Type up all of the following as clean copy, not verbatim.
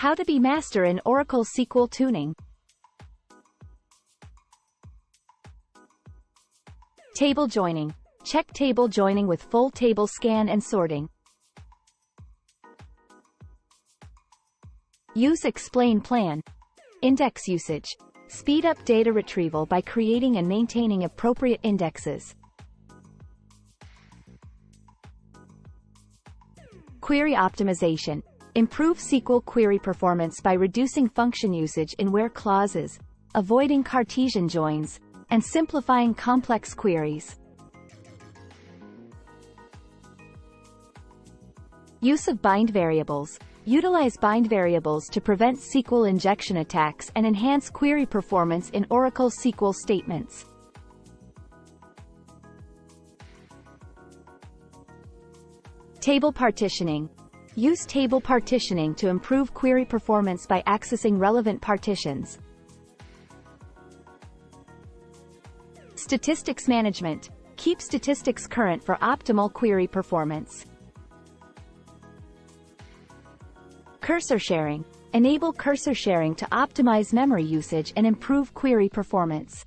How to be master in Oracle SQL Tuning. Table joining. Check table joining with full table scan and sorting. Use explain plan. Index usage. Speed up data retrieval by creating and maintaining appropriate indexes. Query optimization. Improve SQL query performance by reducing function usage in where clauses, avoiding Cartesian joins, and simplifying complex queries. Use of bind variables. Utilize bind variables to prevent SQL injection attacks and enhance query performance in Oracle SQL statements. Table partitioning. Use table partitioning to improve query performance by accessing relevant partitions. Statistics management. Keep statistics current for optimal query performance. Cursor sharing. Enable cursor sharing to optimize memory usage and improve query performance.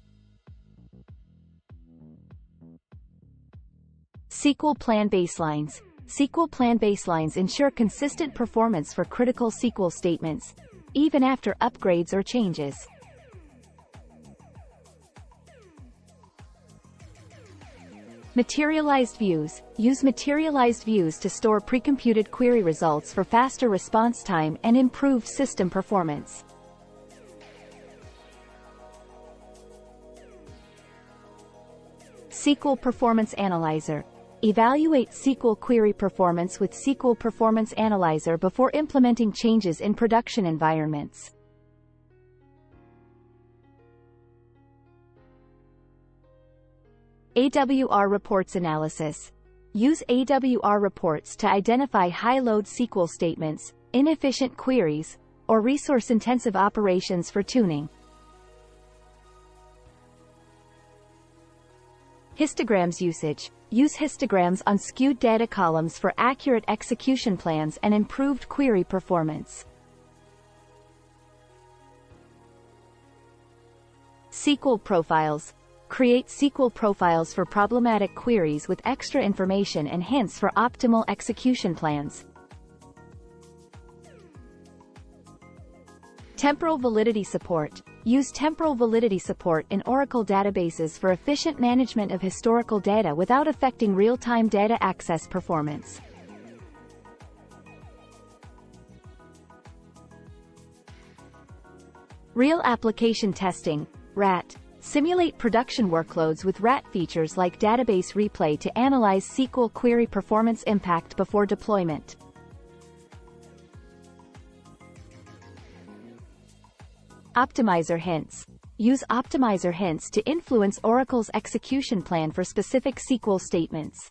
SQL plan baselines. SQL plan baselines ensure consistent performance for critical SQL statements, even after upgrades or changes. Materialized views. Use materialized views to store precomputed query results for faster response time and improved system performance. SQL Performance Analyzer. Evaluate SQL query performance with SQL Performance Analyzer before implementing changes in production environments. AWR Reports Analysis. Use AWR reports to identify high-load SQL statements, inefficient queries, or resource-intensive operations for tuning. Histograms usage. Use histograms on skewed data columns for accurate execution plans and improved query performance. SQL profiles. Create SQL profiles for problematic queries with extra information and hints for optimal execution plans. Temporal validity support. Use temporal validity support in Oracle databases for efficient management of historical data without affecting real-time data access performance. Real application testing, RAT. Simulate production workloads with RAT features like database replay to analyze SQL query performance impact before deployment. Optimizer hints. Use optimizer hints to influence Oracle's execution plan for specific SQL statements.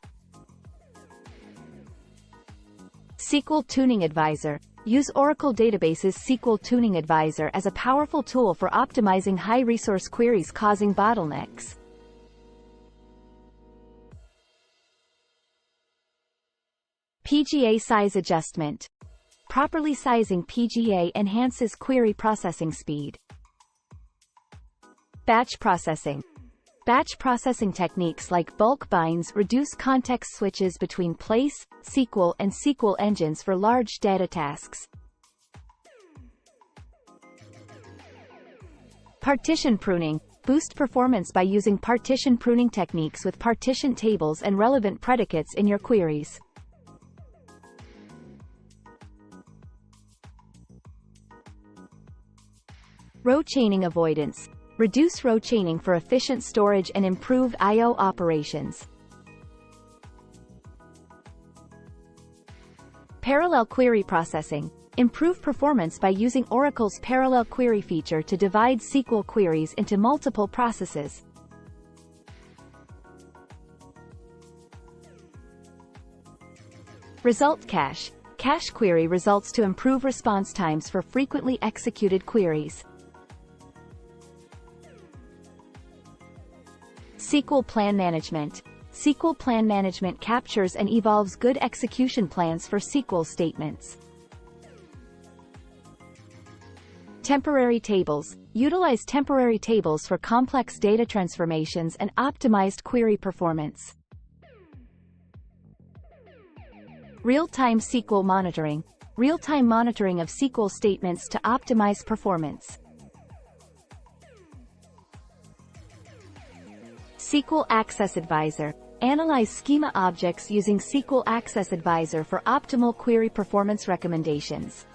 SQL Tuning Advisor. Use Oracle Database's SQL Tuning Advisor as a powerful tool for optimizing high-resource queries causing bottlenecks. PGA Size Adjustment. Properly sizing PGA enhances query processing speed. Batch processing. Batch processing techniques like bulk binds reduce context switches between Place, SQL and SQL engines for large data tasks. Partition pruning. Boost performance by using partition pruning techniques with partition tables and relevant predicates in your queries. Row chaining avoidance. Reduce row chaining for efficient storage and improved I/O operations. Parallel query processing. Improve performance by using Oracle's parallel query feature to divide SQL queries into multiple processes. Result cache. Cache query results to improve response times for frequently executed queries. SQL Plan Management. SQL Plan Management captures and evolves good execution plans for SQL statements. Temporary tables. Utilize temporary tables for complex data transformations and optimized query performance. Real-time SQL monitoring. Real-time monitoring of SQL statements to optimize performance. SQL Access Advisor. Analyze schema objects using SQL Access Advisor for optimal query performance recommendations.